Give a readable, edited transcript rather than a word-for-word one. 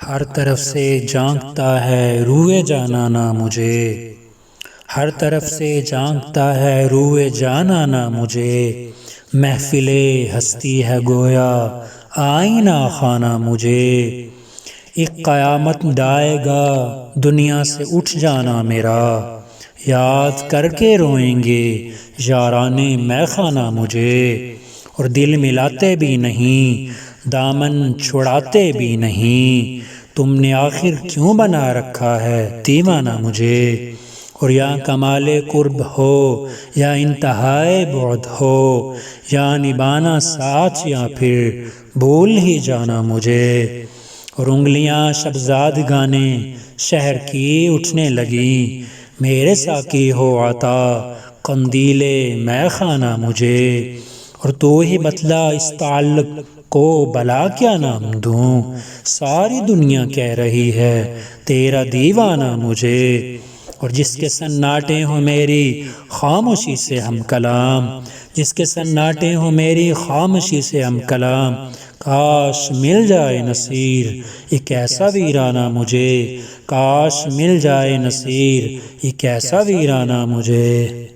ہر طرف سے جھانکتا ہے روئے جانانا مجھے، ہر طرف سے جھانکتا ہے روئے جانانا مجھے، محفل ہستی ہے گویا آئینہ خانہ مجھے، ایک قیامت ڈائے گا دنیا سے اٹھ جانا میرا، یاد کر کے روئیں گے یاران مے خانہ مجھے، اور دل ملاتے بھی نہیں دامن چھڑاتے بھی نہیں، تم نے آخر کیوں بنا رکھا ہے دیوانہ مجھے، اور یا کمال قرب ہو یا انتہائے بعد ہو، یا نبھانا ساتھ یا پھر بھول ہی جانا مجھے، اور انگلیاں شبزاد گانے شہر کی اٹھنے لگی، میرے ساقی ہو عطا قندیل مے خانہ مجھے، اور تو ہی بتلا اس تعلق کو بلا کیا نام دوں، ساری دنیا کہہ رہی ہے تیرا دیوانہ مجھے، اور جس کے سناٹے ہوں میری خاموشی سے ہم کلام، جس کے سناٹے ہوں میری خاموشی سے ہم کلام، کاش مل جائے نصیر ایک ایسا ویرانہ مجھے، کاش مل جائے نصیر ایک ایسا ویرانہ مجھے۔